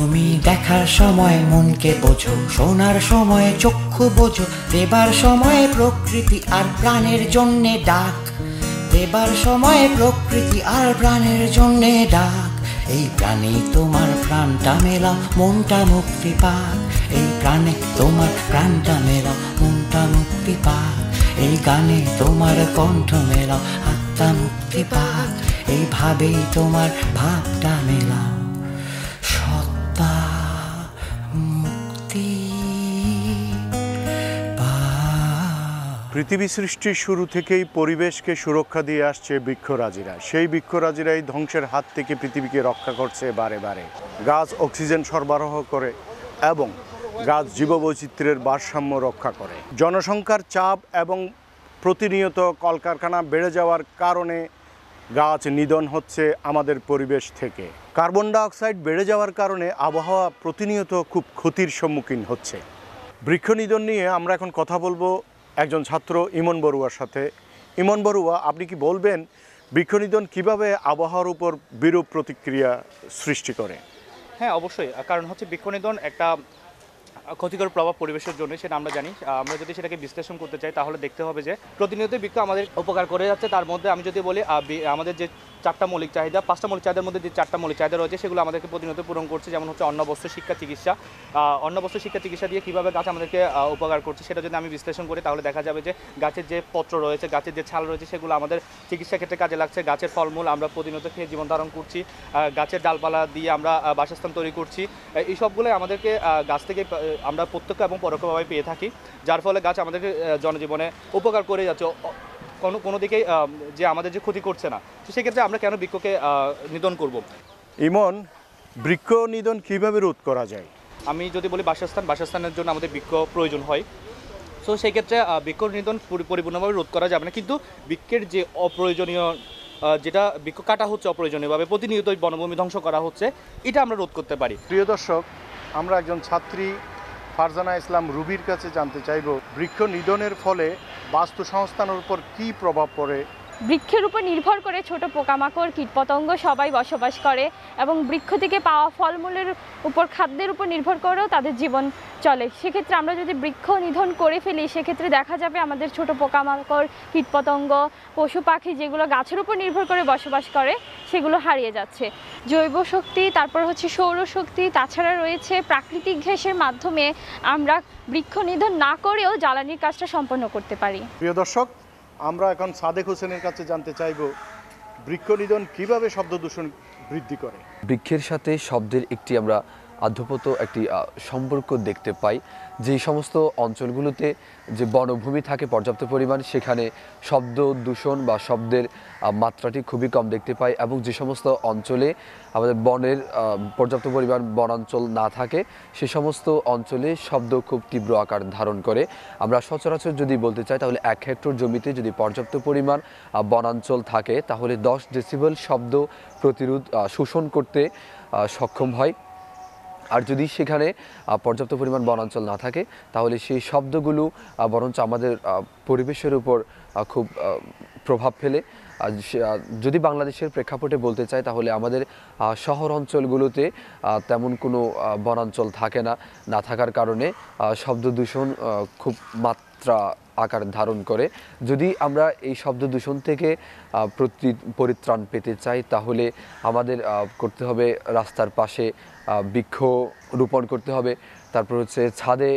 তুমি দেখার সময় মনকে বোঝো, শোনার সময় চক্ষু বোঝো, দেবার সময় প্রকৃতি আর প্রাণের জন্যে ডাক, দেবার সময় প্রকৃতি আর প্রাণের জন্যে ডাক। এই প্রাণে তোমার প্রাণটা মেলাও, মনটা মুক্তি পাক। এই প্রাণে তোমার প্রাণটা মেলাও, মনটা মুক্তি পাক। এই গানে তোমার কণ্ঠ মেলাও, আত্মা মুক্তি পাক। এইভাবেই তোমার ভাবটা মেলাও, সত্তা মুক্তি পাক। পৃথিবী সৃষ্টির শুরু থেকেই পরিবেশকে সুরক্ষা দিয়ে আসছে বৃক্ষরাজিরা। সেই বৃক্ষরাজিরাই ধ্বংসের হাত থেকে পৃথিবীকে রক্ষা করছে বারে বারে। গাছ অক্সিজেন সরবরাহ করে এবং গাছ জীববৈচিত্র্যের ভারসাম্য রক্ষা করে। জনসংখ্যার চাপ এবং প্রতিনিয়ত কলকারখানা বেড়ে যাওয়ার কারণে গাছ নিধন হচ্ছে আমাদের পরিবেশ থেকে। কার্বন ডাইঅক্সাইড বেড়ে যাওয়ার কারণে আবহাওয়া প্রতিনিয়ত খুব ক্ষতির সম্মুখীন হচ্ছে। বৃক্ষ নিধন নিয়ে আমরা এখন কথা বলবো একজন ছাত্র ইমন বড়ুয়ার সাথে। ইমন বড়ুয়া, আপনি কি বলবেন বৃক্ষ নিধন কীভাবে আবহাওয়ার উপর বিরূপ প্রতিক্রিয়া সৃষ্টি করে? হ্যাঁ, অবশ্যই। কারণ হচ্ছে বৃক্ষ নিধন একটা ক্ষতিকর প্রভাব পরিবেশের জন্য, সেটা আমরা জানি। আমরা যদি সেটাকে বিশ্লেষণ করতে চাই তাহলে দেখতে হবে যে প্রতিনিয়ত বৃক্ষ আমাদের উপকার করে যাচ্ছে। তার মধ্যে আমি যদি বলি আমাদের যে 4টা মৌলিক চাহিদা, 5টা মৌলিক চাহিদার মধ্যে যে 4টা মৌলিক চাহিদা রয়েছে সেগুলো আমাদেরকে প্রতিনিয়ত পূরণ করছে। যেমন হচ্ছে অন্ন, বস্ত্র, শিক্ষা, চিকিৎসা। অন্ন, বস্ত্র, শিক্ষা, চিকিৎসা দিয়ে কীভাবে গাছ আমাদেরকে উপকার করছে সেটা যদি আমি বিশ্লেষণ করি তাহলে দেখা যাবে যে গাছের যে পত্র রয়েছে, গাছের যে ছাল রয়েছে সেগুলো আমাদের চিকিৎসা ক্ষেত্রে কাজে লাগছে। গাছের ফলমূল আমরা প্রতিনিয়ত খেয়ে জীবন ধারণ করছি। গাছের ডালপালা দিয়ে আমরা বাসস্থান তৈরি করছি। এই সবগুলোই আমাদেরকে গাছ থেকে আমরা প্রত্যক্ষ এবং পরোক্ষভাবে পেয়ে থাকি, যার ফলে গাছ আমাদেরকে জনজীবনে উপকার করে যাচ্ছে। কোনো দিকেই যে আমাদের যে ক্ষতি করছে না। তো সেক্ষেত্রে আমরা কেন বৃক্ষকে নিধন করব? ইমন, বৃক্ষ নিধন কীভাবে রোধ করা যায়? আমি যদি বলি বাসস্থানের জন্য আমাদের বৃক্ষ প্রয়োজন হয়। সো সেই ক্ষেত্রে বৃক্ষ নিধন পরিপূর্ণভাবে রোধ করা যাবে না, কিন্তু বৃক্ষের যে অপ্রয়োজনীয় যেটা বৃক্ষ কাটা হচ্ছে অপ্রয়োজনীয়ভাবে, প্রতিনিয়ত বনভূমি ধ্বংস করা হচ্ছে, এটা আমরা রোধ করতে পারি। প্রিয় দর্শক, আমরা একজন ছাত্রী ফারজানা ইসলাম রুবির কাছে জানতে চাইব বৃক্ষ নিধনের ফলে বাস্তুসংস্থানের উপর কী প্রভাব পড়ে। বৃক্ষের উপর নির্ভর করে ছোট পোকামাকড়, কীটপতঙ্গ সবাই বসবাস করে এবং বৃক্ষ থেকে পাওয়া ফলমূলের উপর, খাদ্যের উপর নির্ভর করেও তাদের জীবন চলে। সেক্ষেত্রে আমরা যদি বৃক্ষ নিধন করে ফেলি সেক্ষেত্রে দেখা যাবে আমাদের ছোট পোকামাকড়, কীটপতঙ্গ, পশু পাখি যেগুলো গাছের উপর নির্ভর করে বসবাস করে সেগুলো হারিয়ে যাচ্ছে। জৈব শক্তি, তারপর হচ্ছে সৌরশক্তি, তাছাড়া রয়েছে প্রাকৃতিক গ্যাসের মাধ্যমে আমরা বৃক্ষ নিধন না করেও জ্বালানির কাজটা সম্পন্ন করতে পারি। প্রিয় দর্শক, আমরা এখন সাদেক হোসেনের কাছে জানতে চাইব বৃক্ষ নিধন কীভাবে শব্দ দূষণ বৃদ্ধি করে। বৃক্ষের সাথে শব্দের আমরা আধিপত্য একটি সম্পর্ক দেখতে পাই। যে সমস্ত অঞ্চলগুলোতে যে বনভূমি থাকে পর্যাপ্ত পরিমাণ, সেখানে শব্দ দূষণ বা শব্দের মাত্রাটি খুবই কম দেখতে পাই, এবং যে সমস্ত অঞ্চলে আমাদের বনের পর্যাপ্ত পরিমাণ বনাঞ্চল না থাকে সে সমস্ত অঞ্চলে শব্দ খুব তীব্র আকার ধারণ করে। আমরা সচরাচর যদি বলতে চাই তাহলে 1 হেক্টর জমিতে যদি পর্যাপ্ত পরিমাণ বনাঞ্চল থাকে তাহলে 10 ডেসিবেল শব্দ প্রতিরোধ শোষণ করতে সক্ষম হয়। আর যদি সেখানে পর্যাপ্ত পরিমাণ বনাঞ্চল না থাকে তাহলে সেই শব্দগুলো বরঞ্চ আমাদের পরিবেশের উপর খুব প্রভাব ফেলে। যদি বাংলাদেশের প্রেক্ষাপটে বলতে চাই তাহলে আমাদের শহর অঞ্চলগুলোতে তেমন কোনো বনাঞ্চল থাকে না থাকার কারণে শব্দ দূষণ খুব মাত্রা আকার ধারণ করে। যদি আমরা এই শব্দ দূষণ থেকে পরিত্রাণ পেতে চাই তাহলে আমাদের করতে হবে রাস্তার পাশে বৃক্ষ রোপণ করতে হবে। তারপর হচ্ছে ছাদে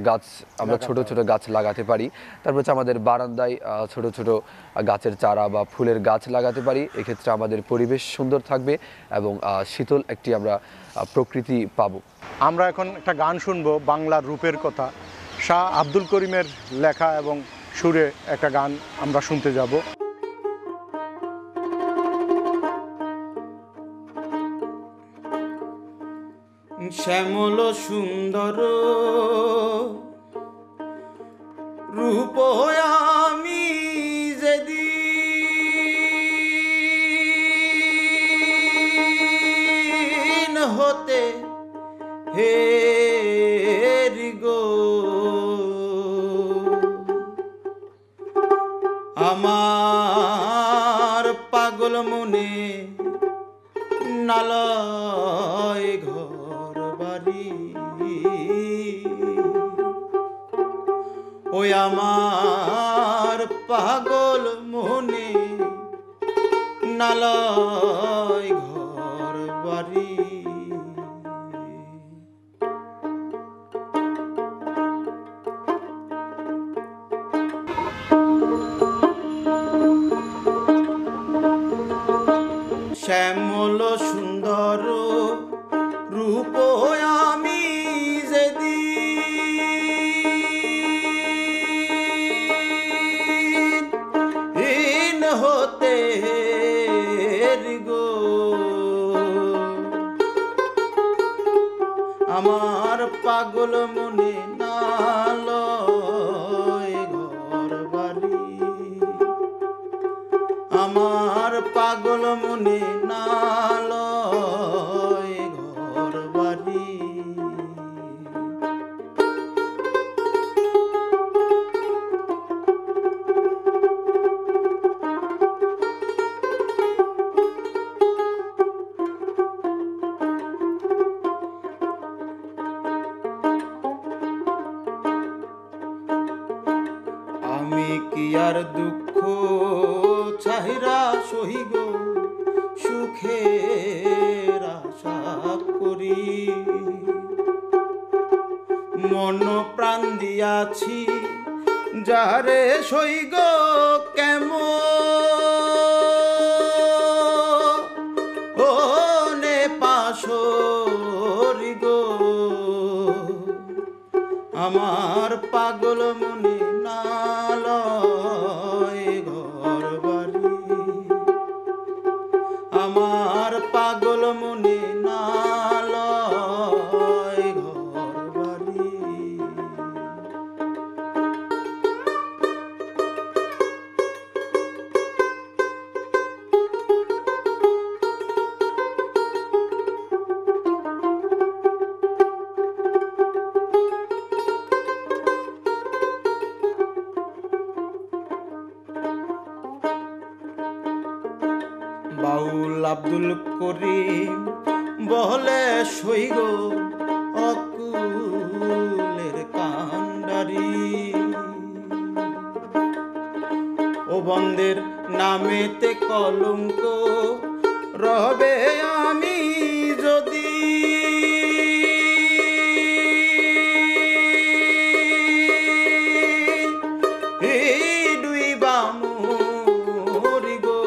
গাছ, আমরা ছোট ছোট গাছ লাগাতে পারি। তারপর হচ্ছে আমাদের বারান্দায় ছোট ছোট গাছের চারা বা ফুলের গাছ লাগাতে পারি। এক্ষেত্রে আমাদের পরিবেশ সুন্দর থাকবে এবং শীতল একটি আমরা প্রকৃতি পাবো। আমরা এখন একটা গান শুনবো, বাংলার রূপের কথা। শাহ আব্দুল করিমের লেখা এবং সুরে একটা গান আমরা শুনতে যাব। শ্যামল সুন্দর রূপ আমি যেদিন হতে হে গো আমার পাগল মনে নালয় ঘর ওই আমার পাগল মনে নালয় ঘর বাড়ি। শ্যামল সুন্দর রূপ আমি যেদিন হীন হতে গো আমার পাগল মনে নালয় ঘর বাড়ি। আমার পাগল মনে নালয় ঘর বাড়ি। আমি কি আর দুঃখ ছাইরা সহিব সুখের আশা করি। মন প্রাণ দিয়াছি যারে সইগ কেমন পাশরি গো আমার পাগল মনে নালয় ঘর বাড়ি। আমার পাগল মনে নালয় ঘর বাড়ি। বাউল আব্দুল করিম বলে সইগ অকুলের কান্ডারি। ও বন্দের নামেতে কলঙ্ক রবে আমি যদি ডুইবা মরি গো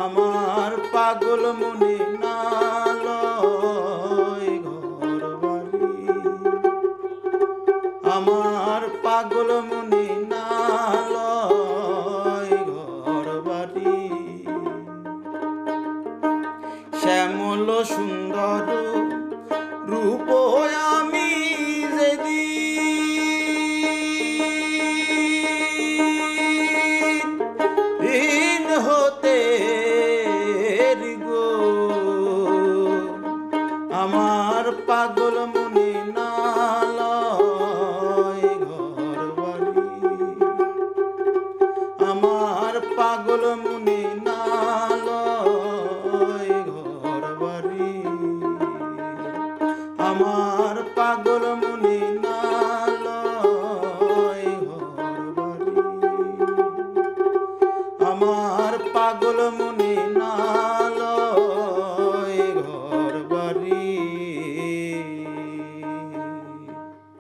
আমার পাগল মনে নালয় ঘর বাড়ি। আমার পাগল মনে নালয় ঘর বাড়ি। শ্যামল সুন্দর রূপ আমি যেদিন হীন হতে গো আমার পাগল মনে নালয় ঘর বাড়ি। আমার পাগল মনে নালয় ঘর বাড়ি। আমার পাগল মনে নালয় ঘর বাড়ি। আমার পাগল মনে নালয় ঘর বাড়ি।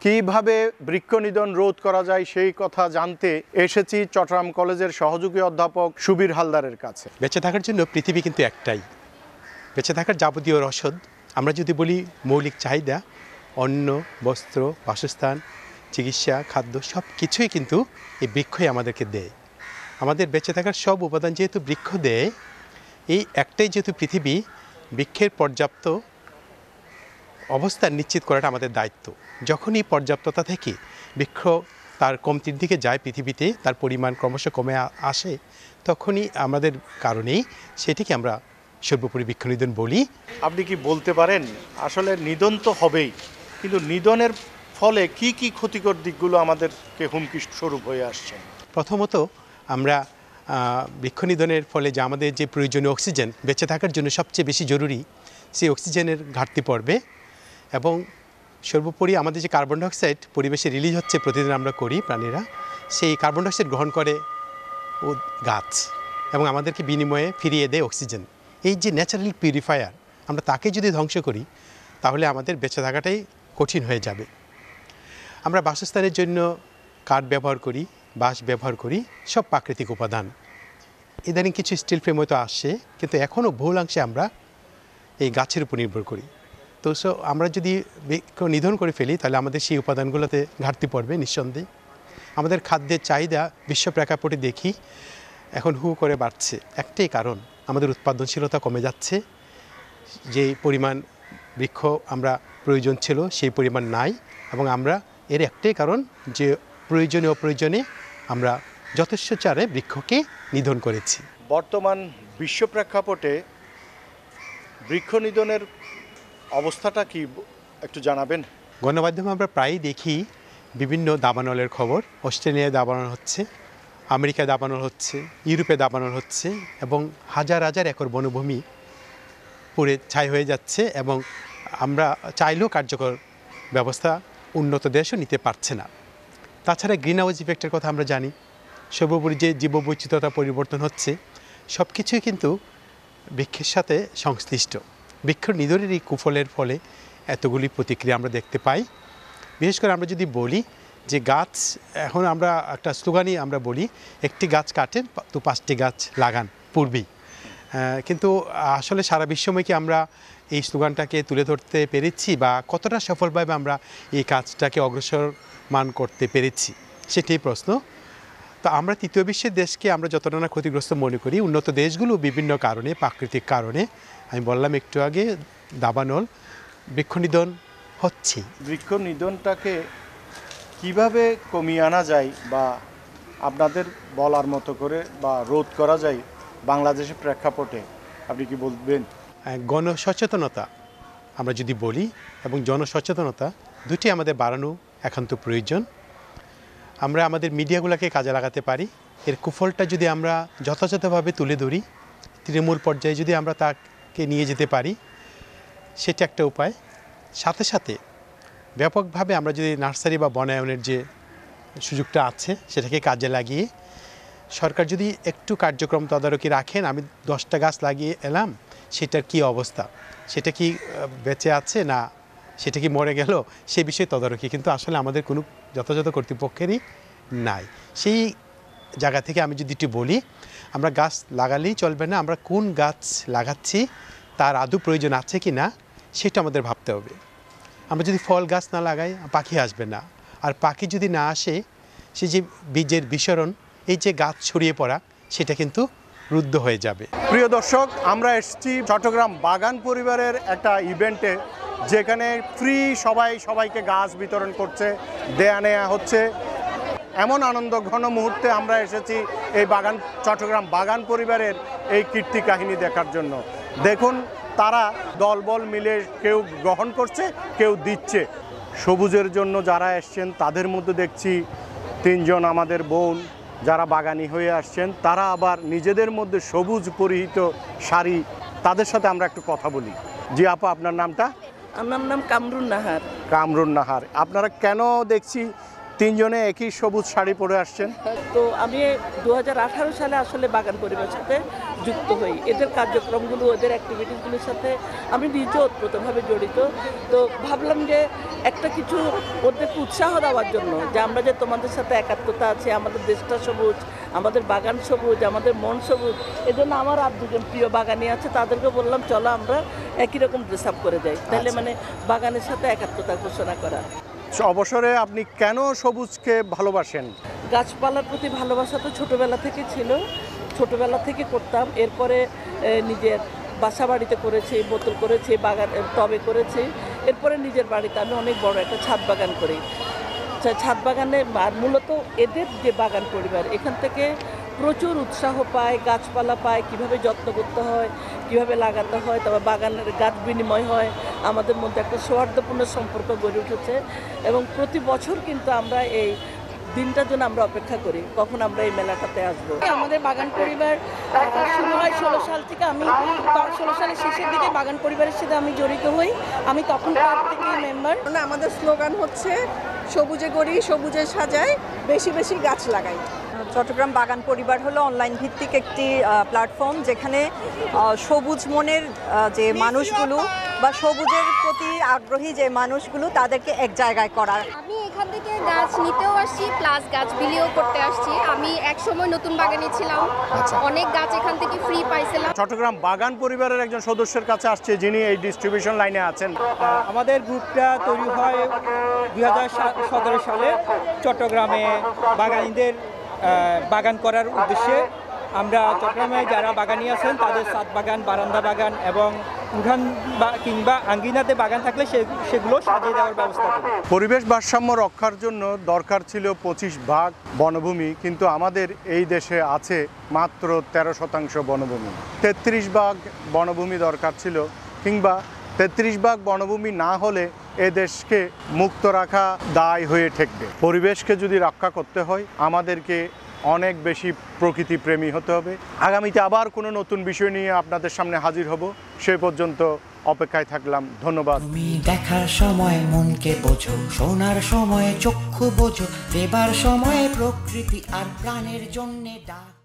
কিভাবে বৃক্ষনিধন রোধ করা যায় সেই কথা জানতে এসেছি চট্টগ্রাম কলেজের সহযোগী অধ্যাপক সুবীর হালদারের কাছে। বেঁচে থাকার জন্য পৃথিবী কিন্তু একটাই। বেঁচে থাকার যাবতীয় রসদ, আমরা যদি বলি মৌলিক চাহিদা, অন্ন, বস্ত্র, বাসস্থান, চিকিৎসা, খাদ্য, সব কিছুই কিন্তু এই বৃক্ষই আমাদেরকে দেয়। আমাদের বেঁচে থাকার সব উপাদান যেহেতু বৃক্ষ দেয়, এই একটাই যেহেতু পৃথিবী, বৃক্ষের পর্যাপ্ত অবস্থান নিশ্চিত করাটা আমাদের দায়িত্ব। যখনই পর্যাপ্ততা থেকে বৃক্ষ তার কমতির দিকে যায় পৃথিবীতে, তার পরিমাণ ক্রমশ কমে আসে, তখনই আমাদের কারণেই সেটিকে আমরা সর্বোপরি বৃক্ষনিধন বলি। আপনি কি বলতে পারেন আসলে নিধন তো হবেই, কিন্তু নিধনের ফলে কি কি ক্ষতিকর দিকগুলো আমাদেরকে হুমকি স্বরূপ হয়ে আসছে? প্রথমত আমরা বৃক্ষনিধনের ফলে যে আমাদের যে প্রয়োজনীয় অক্সিজেন বেঁচে থাকার জন্য সবচেয়ে বেশি জরুরি, সেই অক্সিজেনের ঘাটতি পড়বে এবং সর্বোপরি আমাদের যে কার্বন ডাইঅক্সাইড পরিবেশে রিলিজ হচ্ছে প্রতিদিন আমরা করি প্রাণীরা, সেই কার্বন ডাইঅক্সাইড গ্রহণ করে গাছ এবং আমাদেরকে বিনিময়ে ফিরিয়ে দেয় অক্সিজেন। এই যে ন্যাচারাল পিউরিফায়ার, আমরা তাকে যদি ধ্বংস করি তাহলে আমাদের বেঁচে থাকাটাই কঠিন হয়ে যাবে। আমরা বাসস্থানের জন্য কাঠ ব্যবহার করি, বাঁশ ব্যবহার করি, সব প্রাকৃতিক উপাদান। ইদানিং কিছু স্টিল ফ্রেম হয়তো আসছে, কিন্তু এখনও বহুলাংশে আমরা এই গাছের উপর নির্ভর করি। তো আমরা যদি বৃক্ষ নিধন করে ফেলি তাহলে আমাদের সেই উপাদানগুলোতে ঘাটতি পড়বে নিঃসন্দেহে। আমাদের খাদ্যের চাহিদা বিশ্ব প্রেক্ষাপটে দেখি এখন হু করে বাড়ছে। একটাই কারণ, আমাদের উৎপাদনশীলতা কমে যাচ্ছে। যে পরিমাণ বৃক্ষ আমরা প্রয়োজন ছিল সেই পরিমাণ নাই, এবং আমরা এর একটাই কারণ যে প্রয়োজনে অপ্রয়োজনে আমরা যথেষ্ট চারে বৃক্ষকে নিধন করেছি। বর্তমান বিশ্ব প্রেক্ষাপটে বৃক্ষ নিধনের অবস্থাটা কি একটু জানাবেন? গণমাধ্যমে আমরা প্রায়ই দেখি বিভিন্ন দাবানলের খবর। অস্ট্রেলিয়ায় দাবানল হচ্ছে, আমেরিকায় দাবানল হচ্ছে, ইউরোপে দাবানল হচ্ছে, এবং হাজার হাজার একর বনভূমি পুড়ে ছাই হয়ে যাচ্ছে, এবং আমরা চাইলেও কার্যকর ব্যবস্থা উন্নত দেশও নিতে পারছে না। তাছাড়া গ্রিন হাউস ইফেক্টের কথা আমরা জানি। সর্বোপরি যে জীববৈচিত্র্যতা পরিবর্তন হচ্ছে, সব কিছুই কিন্তু বৃক্ষের সাথে সংশ্লিষ্ট। বৃক্ষ নিধনের এই কুফলের ফলে এতগুলি প্রতিক্রিয়া আমরা দেখতে পাই। বিশেষ করে আমরা যদি বলি যে গাছ, এখন আমরা একটা স্লোগানই আমরা বলি, একটি গাছ কাটেন তো 5টি গাছ লাগান পূর্বেই। কিন্তু আসলে সারা বিশ্বময় কি আমরা এই স্লোগানটাকে তুলে ধরতে পেরেছি, বা কতটা সফলভাবে আমরা এই কাজটাকে অগ্রসরমান করতে পেরেছি, সেটাই প্রশ্ন। তো আমরা তৃতীয় বিশ্বের দেশকে আমরা যতটা না ক্ষতিগ্রস্ত মনে করি, উন্নত দেশগুলো বিভিন্ন কারণে, প্রাকৃতিক কারণে, আমি বললাম একটু আগে, দাবানল, বৃক্ষ নিধন হচ্ছে। বৃক্ষ নিধনটাকে কিভাবে কমিয়ে আনা যায় বা আপনাদের বলার মতো করে বা রোধ করা যায় বাংলাদেশের প্রেক্ষাপটে, আপনি কি বলবেন? গণসচেতনতা আমরা যদি বলি, এবং জনসচেতনতা দুটি আমাদের বাড়ানো একান্ত প্রয়োজন। আমরা আমাদের মিডিয়াগুলোকে কাজে লাগাতে পারি। এর কুফলটা যদি আমরা যথাযথভাবে তুলে ধরি, তৃণমূল পর্যায়ে যদি আমরা তাকে নিয়ে যেতে পারি, সেটা একটা উপায়। সাথে সাথে ব্যাপকভাবে আমরা যদি নার্সারি বা বনায়নের যে সুযোগটা আছে সেটাকে কাজে লাগিয়ে সরকার যদি একটু কার্যক্রম তদারকি রাখেন, আমি 10টা গাছ লাগিয়ে এলাম, সেটার কি অবস্থা, সেটা কি বেঁচে আছে না সেটা কি মরে গেল, সে বিষয়ে তদারকি কিন্তু আসলে আমাদের কোনো যথাযথ কর্তৃপক্ষেরই নাই। সেই জায়গা থেকে আমি যদি একটু বলি, আমরা গাছ লাগালেই চলবে না, আমরা কোন গাছ লাগাচ্ছি তার আদৌ প্রয়োজন আছে কি না সেটা আমাদের ভাবতে হবে। আমরা যদি ফল গাছ না লাগাই, পাখি আসবে না, আর পাখি যদি না আসে, সে যে বীজের বিসরণ, এই যে গাছ ছড়িয়ে পড়া, সেটা কিন্তু রুদ্ধ হয়ে যাবে। প্রিয় দর্শক, আমরা এসেছি চট্টগ্রাম বাগান পরিবারের একটা ইভেন্টে, যেখানে ফ্রি সবাইকে গাছ বিতরণ করছে, দেয়া নেয়া হচ্ছে। এমন আনন্দ ঘন মুহূর্তে আমরা এসেছি এই চট্টগ্রাম বাগান পরিবারের এই কীর্তি কাহিনী দেখার জন্য। দেখুন, তারা দলবল মিলে কেউ গ্রহণ করছে, কেউ দিচ্ছে। সবুজের জন্য যারা এসছেন তাদের মধ্যে দেখছি 3 জন আমাদের বোন যারা বাগানি হয়ে আসছেন, তারা আবার নিজেদের মধ্যে সবুজ পরিহিত শাড়ি, তাদের সাথে আমরা একটু কথা বলি। জি আপা, আপনার নামটা? আমার নাম কামরুন নাহার। কামরুন নাহার, আপনারা কেন দেখছি 3 জনে একই সবুজ শাড়ি পরে আসছেন? তো আমি 2018 সালে আসলে বাগান পরিবারের সাথে যুক্ত হই। এদের কার্যক্রমগুলো, ওদের অ্যাক্টিভিটিসগুলোর সাথে আমি নিজে ওতপ্রোতভাবে জড়িত। তো ভাবলাম যে একটা কিছু ওদেরকে উৎসাহ দেওয়ার জন্য, যে আমরা যে তোমাদের সাথে একাত্মতা আছে, আমাদের দেশটা সবুজ, আমাদের বাগান সবুজ, আমাদের মন সবুজ। এজন্য আমার আর 2জন প্রিয় বাগানি আছে, তাদেরকে বললাম চলো আমরা একই রকম ড্রেস আপ করে যাই, তাহলে মানে বাগানের সাথে একাত্মতা ঘোষণা করা। অবসরে আপনি কেন সবুজকে ভালোবাসেন? গাছপালার প্রতি ভালোবাসা তো ছোটোবেলা থেকে ছিল, ছোটোবেলা থেকে করতাম। এরপরে নিজের বাসা বাড়িতে করেছি, বোতল করেছি, বাগান টবে করেছি। এরপরে নিজের বাড়িতে আমি অনেক বড় একটা ছাদ বাগান করি। ছাদ বাগানে আর মূলত এদের যে বাগান পরিবার, এখান থেকে প্রচুর উৎসাহ পায়, গাছপালা পায়, কিভাবে যত্ন করতে হয়, কিভাবে লাগাতে হয়, তবে বাগানের গাছ বিনিময় হয়। আমাদের মধ্যে একটা সৌহার্দ্যপূর্ণ সম্পর্ক গড়ে উঠেছে, এবং প্রতি বছর কিন্তু আমরা এই দিনটার জন্য আমরা অপেক্ষা করি কখন আমরা এই মেলাটাতে আসবো। আমাদের বাগান পরিবার শুরু হয় 16 সাল থেকে। আমি 16 সালের শেষের দিকে বাগান পরিবারের সাথে আমি জড়িত হই। আমি তখনকার থেকেই মেম্বার। আমাদের স্লোগান হচ্ছে সবুজে গড়ি, সবুজে সাজাই, বেশি বেশি গাছ লাগাই। চট্টগ্রাম বাগান পরিবার হলো অনলাইন ভিত্তিক একটি প্ল্যাটফর্ম, যেখানে সবুজ মনের যে মানুষগুলো বা সবুজের প্রতি আগ্রহী যে মানুষগুলো তাদেরকে এক জায়গায় করা। আমি এখান থেকে গাছ নিতেও আসছি, প্লাস গাছ বিলিও করতে আসছি। আমি এক সময় নতুন বাগানে ছিলাম, অনেক গাছ এখান থেকে ফ্রি পাইছিলাম। চট্টগ্রাম বাগান পরিবারের একজন সদস্যের কাছে আসছে যিনি এই ডিস্ট্রিবিউশন লাইনে আছেন। আমাদের গ্রুপটা তৈরি হয় 2017 সালে চট্টগ্রামে বাগানীদের বাগান করার উদ্দেশ্যে। আমরা চট্টগ্রামে যারা বাগানি আছেন তাদের ছাদ বাগান, বারান্দা বাগান এবং উঠান কিংবা আঙ্গিনাতে বাগান থাকলে সেগুলো সাজিয়ে দেওয়ার ব্যবস্থা করি। পরিবেশ ভারসাম্য রক্ষার জন্য দরকার ছিল 25 ভাগ বনভূমি, কিন্তু আমাদের এই দেশে আছে মাত্র 13% বনভূমি। 33 ভাগ বনভূমি দরকার ছিল, কিংবা 33 ভাগ বনভূমি না হলে এ দেশকে মুক্ত রাখা দায় হয়ে ঠেকবে। পরিবেশকে যদি রক্ষা করতে হয় আমাদেরকে অনেক বেশি প্রকৃতিপ্রেমী হতে হবে। আগামীতে আবার কোনো নতুন বিষয় নিয়ে আপনাদের সামনে হাজির হব। সে পর্যন্ত অপেক্ষায় থাকলাম। ধন্যবাদ। তুমি দেখার সময় মনকে বোঝো, শোনার সময় চক্ষু বোঝো, দেবার সময় প্রকৃতি আর প্রাণের জন্যে ডাক।